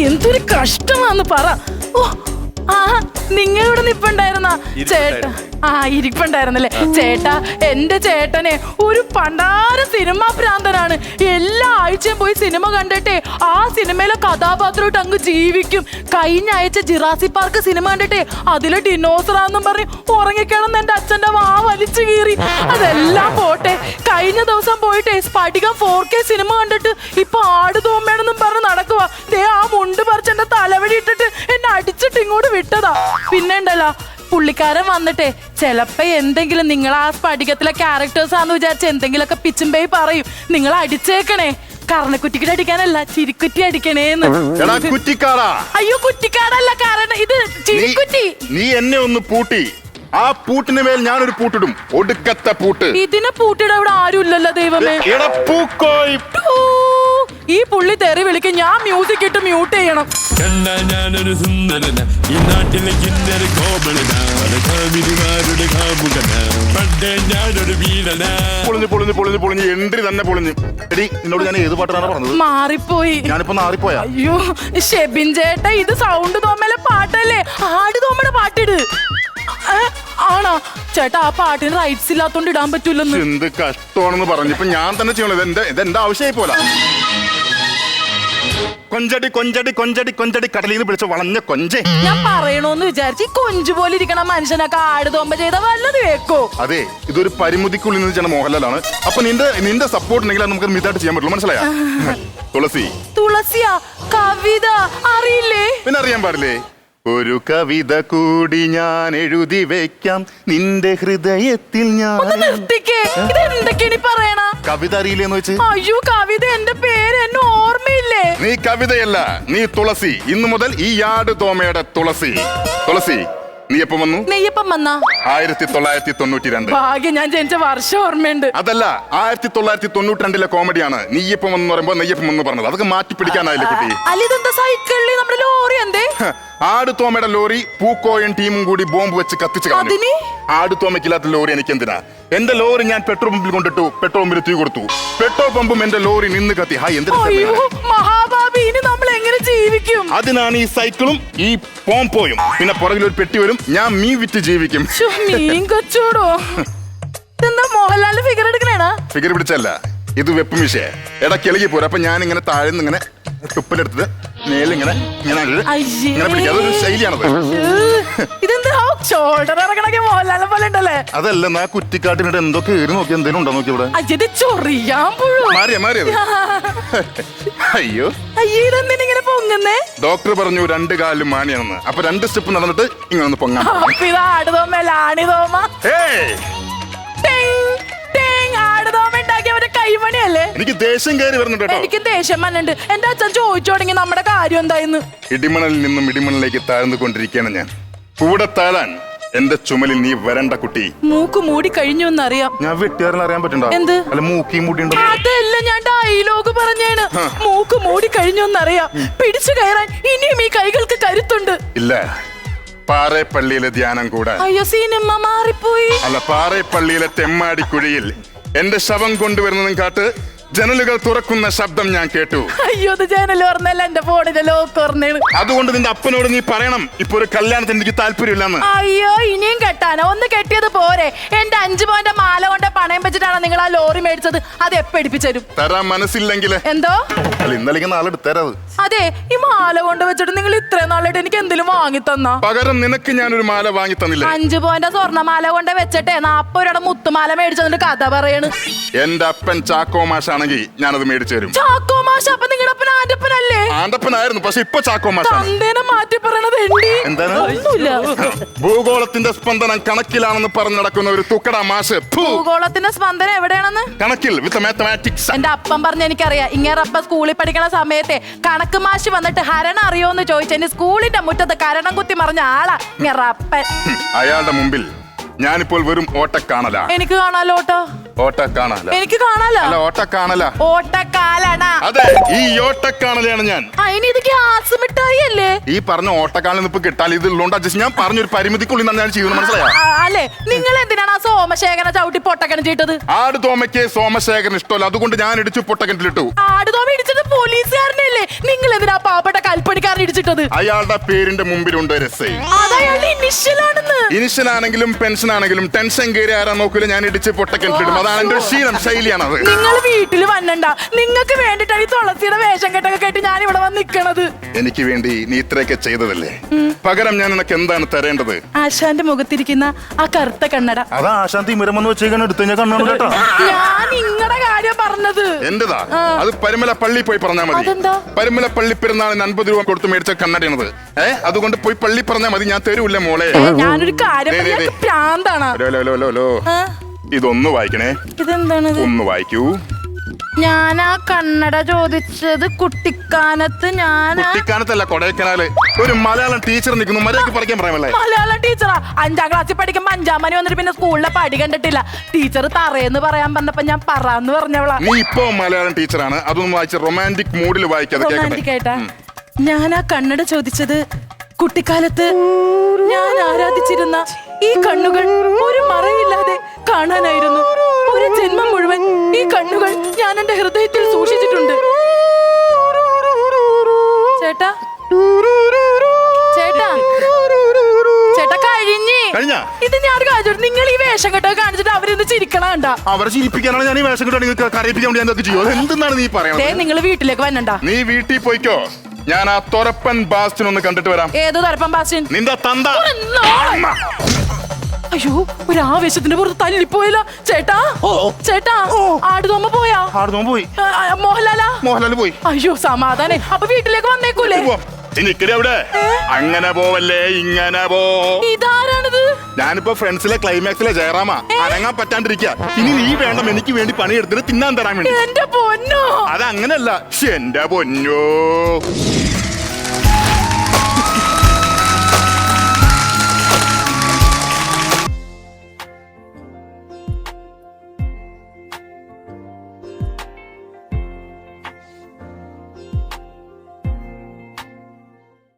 എന്തൊരു കഷ്ടമാന്ന് പറ. ഓ ആ നിങ്ങളിവിടെ നിപ്പുണ്ടായിരുന്ന ചേട്ടാ? ആ ഇരിപ്പുണ്ടായിരുന്നല്ലേ ചേട്ടാ. എന്റെ ചേട്ടനെ ഒരു പണ്ടാര സിനിമ ഭ്രാന്തനാണ്. എല്ലാ ആഴ്ചയും പോയി സിനിമ കണ്ടിട്ടേ ആ സിനിമയിലെ കഥാപാത്രമായിട്ട് അങ്ങ് ജീവിക്കും. കഴിഞ്ഞ ആഴ്ച ജിറാസി പാർക്ക് സിനിമ കണ്ടിട്ടേ അതിലെ ഡിനോസറാന്നും പറഞ്ഞ് ഉറങ്ങിക്കിടന്ന് എന്റെ അച്ഛന്റെ വാ വലിച്ചു കീറി. അതെല്ലാം പോട്ടെ, കഴിഞ്ഞ ദിവസം പോയിട്ടേ സ്ഫടികം 4K സിനിമ കണ്ടിട്ട് ഇപ്പൊ ആടുതോമ്മയാണെന്നും പറഞ്ഞ് നടക്കുവാ. ദേ ആ മുണ്ട് പറിച്ച് എന്റെ തലവഴി ഇട്ടിട്ട് എന്നെ അടിച്ചിട്ട് ഇങ്ങോട്ട് വിട്ടതാ. പിന്നെ ഉണ്ടല്ലോ പുള്ളിക്കാരൻ വന്നിട്ടേ ചെലപ്പോ എന്തെങ്കിലും നിങ്ങൾ ആ സ്ഫടികത്തിലെ ക്യാരക്ടേഴ്സ് ആണെന്ന് വിചാരിച്ച് എന്തെങ്കിലുമൊക്കെ പിച്ചുമ്പേ പറയും. നിങ്ങൾ അടിച്ചേക്കണേ. കർണക്കുറ്റിക്കിട്ട് അടിക്കാനല്ല, ചിരിക്കുറ്റി അടിക്കണേന്ന്. അയ്യോ കുറ്റിക്കാടല്ല, കാരണം ഇത് ചിരിക്കുറ്റി. നീ എന്നെ ഒന്ന് പൂട്ടി, ആ പൂട്ടിന് മേൽ ഞാനൊരു പൂട്ടിടും. ഒടുക്കത്തെ പൂട്ട്. ഇതിനെ പൂട്ടിട ഇവിടെ ആരും ഇല്ലല്ലോ ദൈവമേ. ഈ പുള്ളി തെറി വിളിക്കും. ഞാൻ മ്യൂസിക് ഇട്ട് മ്യൂട്ട് ചെയ്യണം. ഞാനൊരു സുന്ദരന, ഈ നാട്ടിലെ കിന്നര കോമളനാണ്, കാമിനിമാരുടെ കാമുകന, പണ്ടേ ഞാനൊരു വീരന. പൊളിഞ്ഞ് എൻട്രി തന്നെ പൊളിഞ്ഞ്. എടി നിന്നോട് ഞാൻ ഏത് പാട്ടാണ് പറഞ്ഞത്? മാറിപ്പോയി. ഞാനിപ്പോ മാറിപ്പോയാ? അയ്യോ ഷെബിൻ ചേട്ടാ, ഇത് സൗണ്ട് തോമലെ പാട്ടല്ലേ? ആട് തോമയുടെ പാട്ടിട്. ആണോ ചേട്ടാ? ആ പാട്ടിന് റൈറ്റ്സ് ഇല്ലാത്തോണ്ട് ഇടാൻ പറ്റൂലെന്ന്. എന്ത് കഷ്ടമാണെന്ന് പറഞ്ഞപ്പോ ഞാൻ തന്നെ ചെയ്യണത്. എന്റെ ആവശ്യമായി പോലെ. കൊഞ്ചടി കൊഞ്ചടി കൊഞ്ചടി കൊഞ്ചടി കടലിന്ന് വിളിച്ച വളഞ്ഞ കൊഞ്ചേ. ഞാൻ പറയണോന്ന് വിചാരിച്ച് കൊഞ്ചു പോലെ ഇരിക്കണ മനുഷ്യനൊക്കെ ആട് തോമ്പ ചെയ്ത വല്ലത് കേക്കോ? അതെ, ഇതൊരു പരിമിതിക്കുള്ളിൽ നിന്ന് ചെയ്യുന്ന മോഹൻലാലാണ്. അപ്പൊ നിന്റെ സപ്പോർട്ട് ഉണ്ടെങ്കിൽ നമുക്ക് മിതായിട്ട് ചെയ്യാൻ പറ്റുള്ളൂ. മനസ്സിലായ? തുളസി. തുളസിയാ? കവിത അറിയില്ലേ? പിന്നെ അറിയാൻ പാടില്ലേ? ഒരു കവിത കൂടി ഞാൻ എഴുതി വെക്കാം നിന്റെ ഹൃദയത്തിൽ ഞാൻ. ഇതെന്തൊക്കെയാണ് പറയണ? കവിത അറിയില്ലേന്ന് വെച്ച്? അയ്യോ കവിത എന്റെ പേര് എന്നെ ഓർമ്മയില്ലേ? നീ കവിതയല്ല, നീ തുളസി. ഇന്നു മുതൽ ഈ ആട് തോമയുടെ തുളസി. തുളസി നീ എപ്പം വന്നു? നെയ്യപ്പം വന്നാ? 1992. ഭാഗ്യം, ഞാൻ ജനിച്ച വർഷം ഓർമ്മയുണ്ട്. അതല്ല, 1992 കോമഡിയാണ് നെയ്യപ്പം എന്ന് പറയുമ്പോ നെയ്യപ്പം എന്ന് പറഞ്ഞത്. അതൊക്കെ മാറ്റി പിടിക്കാനായില്ലേ കുട്ടി? അലിതെന്താ സൈക്കിളിൽ നമ്മുടെ ലോറി എന്തേ? ആട് തോമയുടെ ലോറി പൂക്കോയും ടീമും കൂടി ബോംബ് വെച്ച് കത്തിച്ച് കളഞ്ഞു. ആട് തോമയ്ക്കില്ലാത്ത ലോറി എനിക്ക് എന്തിനാ? എന്റെ ലോറി ഞാൻ പെട്രോൾ പമ്പിൽ കൊണ്ടിട്ടു, പെട്രോൾ പമ്പിൽ തീ കൊടുത്തു. പെട്രോൾ പമ്പും എന്റെ ലോറി നിന്ന് കത്തി. മഹാഭാവി, ഇനി നമ്മൾ എങ്ങനെ ജീവിക്കും? അതിനാണ് ഈ സൈക്കിളും ഈ പോംപോയും. പിന്നെ പുറകിൽ ഒരു പെട്ടി വരും, ഞാൻ മീൻ വിറ്റ് ജീവിക്കും. മീൻ കച്ചോടോ? എന്താ മോഹൻലാലിന്റെ ഫിഗർ എടുക്കണേടാ? ഫിഗർ പിടിച്ചല്ല, ഇത് വെപ്പ് മിഷേ. ഇടയ്ക്ക് ഇളകി പോരാ. അപ്പൊ ഞാൻ ഇങ്ങനെ താഴ്ന്ന് ഇങ്ങനെ തുപ്പിലെടുത്തത് മേലിങ്ങനെ ഇങ്ങനെ പിടിക്കുക. അതൊരു ശൈലിയാണത്. ഇതെന്താ ഷോൾഡർ ഇറങ്ങണൊക്കെ മോഹൻലാലിനെ പോലെ ഉണ്ടല്ലേ? അതല്ല, ആ കുറ്റിക്കാട്ടിനിടെ എന്തൊക്കെ ഏറി നോക്കി എന്തെങ്കിലും ഉണ്ടോ നോക്കി ഇവിടെ. ചൊറിയാൻ മാറിയത്. അയ്യോ ഇതെന്തിനിങ്ങനെ പൊങ്ങുന്നേ? ഡോക്ടർ പറഞ്ഞു 2 കാലിലും മാണിയാണെന്ന്. അപ്പൊ 2 സ്റ്റെപ്പ് നടന്നിട്ട് ഇങ്ങനെ ഒന്ന് പൊങ്ങാൻ. കൈമണിയല്ലേ? എനിക്ക് ദേഷ്യം കയറി വരുന്നുണ്ട് കേട്ടോ. എനിക്ക് ദേഷ്യം വന്നുണ്ട്. എന്റെ അച്ഛൻ ചോദിച്ചു തുടങ്ങി നമ്മുടെ കാര്യം എന്തായിന്ന്. ഇടിമണലിൽ നിന്നും ഇടിമണലിലേക്ക് താഴ്ന്നു കൊണ്ടിരിക്കുകയാണ് ഞാൻ. കൂടെ താഴാൻ എന്റെ ചുമലിൽ നീ വരണ്ട കുട്ടി. മൂക്ക് മൂടി കഴിഞ്ഞു എന്നറിയാം. ഞാൻ വെട്ടുകാരൻ അറിയാൻ പറ്റണ്ടോ? എന്ത്? അല്ല മൂക്കി മൂടിയുണ്ടോ? അതല്ല, ഞാൻ ഡയലോഗ് പറഞ്ഞാണ്. മൂക്ക് മൂടി കഴിഞ്ഞു എന്നറിയാം. പിടിച്ചു കയറാൻ ഇനിയും ഈ കൈകൾക്ക് കരുത്തുണ്ട്. ഇല്ല, പാറേപ്പള്ളിയിലെ ധ്യാനം കൂടെ. അയ്യോ സിനിമ മാറിപ്പോയി. അല്ല, പാറേപ്പള്ളിയിലെ തെമ്മാടിക്കുഴിയിൽ എന്റെ ശവം കൊണ്ടുവരുന്നതും കാട്ട് ജനലുകൾ തുറക്കുന്ന ശബ്ദം ഞാൻ കേട്ടു. അയ്യോ, ജനൽ ഓർന്നല്ല, എന്റെ ഫോണിന്റെ ലോക്ക് ഓർമ്മയാണ്. അതുകൊണ്ട് നിന്റെ അപ്പനോട് നീ പറയണം ഇപ്പൊ ഒരു കല്യാണത്തിന് എനിക്ക് താല്പര്യമില്ലെന്ന്. അയ്യോ, ഇനിയും കെട്ടാനോ? ഒന്ന് കെട്ടിയത് പോരെ? എന്റെ 5 പവന്റെ മാല കൊണ്ട് പണയം വെച്ചിട്ടാണ് നിങ്ങൾ ആ ലോറി മേടിച്ചത്. അത് എപ്പ എടുപ്പിച്ചു തരും? തരാൻ മനസ്സില്ലെങ്കിൽ എന്തോ? അല്ല, ഇന്നലെ നാളെ തരാത്. അതെ, ഈ മാല കൊണ്ട് വെച്ചിട്ട് നിങ്ങൾ ഇത്രയും നാളായിട്ട് എനിക്ക് എന്തെങ്കിലും വാങ്ങി തന്നാ? പകരം നിനക്ക് ഞാനൊരു മാല വാങ്ങി തന്നില്ല. 5 പവന്റെ സ്വർണ്ണമാല കൊണ്ട് വെച്ചിട്ടേ 40 രൂപയുടെ മുത്തുമാല മേടിച്ചതിന്റെ കഥ പറയണ്. എന്റെ അപ്പൻ ചാക്കോ മാഷാണെങ്കിൽ ഞാനത് മേടിച്ചു തരും. ചാക്കോ മാഷ? അപ്പൊ നിങ്ങളുടെ അപ്പൻ ആന്റപ്പനല്ലേ? ആന്റപ്പനായിരുന്നു, പക്ഷെ ഇപ്പൊ ചാക്കോ മാഷാണ്. തന്തേനെ മാറ്റി പറയണത് എന്താണ്? ഒന്നുമില്ല. ഭൂഗോളത്തിന്റെ സ്പന്ദനം കണക്കിലാണെന്ന് പറഞ്ഞു നടക്കുന്ന ഒരു തുക്കട മാഷ്. ഭൂഗോളത്തിന്റെ സ്പന്ദനം എവിടെയാണെന്ന്? കണക്കിൽ, വിത്ത് മാത്തമാറ്റിക്സ്. എന്റെ അപ്പം പറഞ്ഞ എനിക്കറിയാം. ഇങ്ങേറപ്പ സ്കൂളിൽ പഠിക്കണ സമയത്തെ കണക്ക് മാഷ് വന്നിട്ട് ഹരണം അറിയോന്ന് ചോദിച്ചു. എന്റെ സ്കൂളിന്റെ മുറ്റത്ത് കരണം കുത്തി മറിഞ്ഞ ആളാ ഇങ്ങേറപ്പൻ. അയാളുടെ മുമ്പിൽ ഞാനിപ്പോൾ വെറും ഓട്ടക്കാണല. എനിക്ക് കാണാലോ ഓട്ടക്കാണല. എനിക്ക് കാണാലോ. അല്ല, ഓട്ടക്കാണല. ഓട്ടക്കാലണ. അതെ, ഈ ഓട്ടക്കാണലയാണ് ഞാൻ. അതിന് ഇത് ഗ്യാസ് മിഠായി അല്ലേ? ഈ പറഞ്ഞ ഓട്ടക്കാലം ഇപ്പൊ കിട്ടാൻ ഇതുള്ളോണ്ട് അഡ്ജസ്റ്റ്. ഞാൻ പറഞ്ഞൊരു പരിമിതിക്കുള്ളിൽ നിന്നാണ് ഞാൻ ചെയ്യുന്നത്. മനസ്സിലായോ? അല്ലേ? നിങ്ങൾ എന്തിനാണ് ആ സോമശേഖരനെ ചവിട്ടി പൊട്ടക്കൻ ചെയ്തത്? ആട് തോമയ്ക്ക് സോമശേഖരൻ ഇഷ്ടമല്ല, അതുകൊണ്ട് ഞാൻ ഇടിച്ചു പൊട്ടക്കിണറ്റിലിട്ടു. ആട് തോമ ഇടിച്ചത് പോലീസുകാരനല്ലേ? നിങ്ങൾ എന്തിനാ പാവപ്പെട്ട അയാളുടെ പേരിന്റെ മുമ്പിലുണ്ട് രസേ. അതയാളുടെ ഇനിഷ്യലാണെന്ന്. ഇനിഷ്യൽ ആണെങ്കിലും പെൻഷൻ ആണെങ്കിലും ടെൻഷൻ കയറി ആരാ നോക്കൂല, ഞാൻ ഇടിച്ച് പൊട്ടക്കിട്ടിടും. അതാണ് എന്റെ ശീലം, ശൈലിയാണ് അത്. നിങ്ങൾ വീട്ടിൽ വന്നണ്ട, നിങ്ങൾക്ക് വേണ്ടിട്ടാണ് ഈ തുളസിയുടെ വേഷം കെട്ടൊക്കെ കേട്ട് ഞാൻ ഇവിടെ വന്ന് നിക്കണത്. എനിക്ക് വേണ്ടി നീ ഇത്രയൊക്കെ ചെയ്തതല്ലേ, പകരം ഞാൻ നിനക്ക് എന്താണ് തരേണ്ടത്? ആശാന്റെ മുഖത്തിരിക്കുന്ന ആ കറുത്ത കണ്ണട. അതാ ആശാന്തി മിരമെന്ന് വെച്ചേക്കാൻ എടുത്തു ഞാൻ കണ്ണു കേട്ടോ. ഞാൻ നിങ്ങളുടെ കാര്യം പറഞ്ഞത്. എന്റേതാ അത് പരുമല പള്ളി പോയി പറഞ്ഞാൽ മതി. അതെന്താ? പരുമല പള്ളി പെരുന്നാളിന് 50 രൂപ കൊടുത്ത് മേടിച്ച കണ്ണടയാണത്. അതുകൊണ്ട് പോയി പള്ളി പറഞ്ഞാൽ മതി, ഞാൻ തരൂല്ല മോളെ. ഞാനൊരു കാര്യം പ്രാന്താണ്. ഇതൊന്ന് വായിക്കണേ. ഇതെന്താണത്? ഒന്ന് വായിക്കൂ. ഞാൻ ആ കണ്ണട ചോദിച്ചത് കുട്ടിക്കാനത്ത്. കുട്ടിക്കാനത്തല്ല, കൊടൈക്കനാല് ഒരു മലയാളം ടീച്ചർ നിൽക്കുന്നു, മര്യാദയ്ക്ക് പഠിക്കാൻ പറയാമല്ലേ? മലയാളം ടീച്ചറാ? 5ാം ക്ലാസ്സിൽ പഠിക്കുമ്പോ 5ാം മണി വന്നിട്ട് പിന്നെ സ്കൂളിലെ പടി കണ്ടിട്ടില്ല. ടീച്ചർ തറയെന്ന് പറയാൻ പറഞ്ഞപ്പോ ഞാൻ പറന്ന് പറഞ്ഞവളാ. നീ ഇപ്പൊ മലയാളം ടീച്ചറാണ്, അതൊന്നും വായിച്ച റൊമാൻറ്റിക് മൂഡിൽ വായിക്കാതെ. ഞാൻ ആ കണ്ണട ചോദിച്ചത് കുട്ടിക്കാലത്ത് ഞാൻ ആരാധിച്ചിരുന്ന ഈ കണ്ണുകൾ ഒരു മറയില്ലാതെ കാണാനായിരുന്നു. ഒരു ജന്മം മുഴുവൻ ഈ കണ്ണുകൾ ഞാൻ എന്റെ ഹൃദയത്തിൽ സൂക്ഷിച്ചിട്ടുണ്ട്. ചേട്ടാ ചേട്ടാ ചേട്ടാ കഴിഞ്ഞ ഇത് ഞാൻ കാണിച്ചു. നിങ്ങൾ ഈ വേഷം കെട്ടൊക്കെ കാണിച്ചിട്ട് അവരെന്ത് ചിരിക്കണണ്ട. അവരെ ചിരിപ്പിക്കാനാണ് ഞാൻ ഈ വേഷം കെട്ടോ, കരയിപ്പിക്കാൻ വേണ്ടി എന്തൊക്കെ ചെയ്യും. എന്താണ് നീ പറയുന്നത്? നിങ്ങൾ വീട്ടിലേക്ക് വന്നണ്ട. നീ വീട്ടിൽ പോയിക്കോ, ഞാൻ ആ തൊരപ്പൻ ബാസ്റ്റിൻ ഒന്ന് കണ്ടിട്ട് വരാം. ഏത് തൊരപ്പൻ ബാസ്റ്റിൻ? നിന്റെ തന്ത. അയ്യോ, ഒരു ആവേശത്തിന്റെ പുറത്ത് തല്ലിപ്പോയില്ല. ചേട്ടാ ചേട്ടാ ആടുതോമ പോയാ? ആടുതോമ പോയി. മോഹൻലാൽ പോയി. അയ്യോ സമാധാനേ. അപ്പൊ വീട്ടിലേക്ക് വന്നേക്കൂലേ? അവിടെ അങ്ങനെ പോവല്ലേ, ഇങ്ങനെ പോ. ഇതാരാണിത്? ഞാനിപ്പോ ഫ്രണ്ട്സിലെ ക്ലൈമാക്സിലെ ജയറാമ. അനങ്ങാൻ പറ്റാണ്ടിരിക്കുക. ഇനി നീ വേണം എനിക്ക് വേണ്ടി പണിയെടുത്തിട്ട് തിന്നാൻ തരാൻ വേണ്ടി. എന്റെ പൊന്നോ. അതങ്ങനല്ല, എന്റെ പൊന്നോ.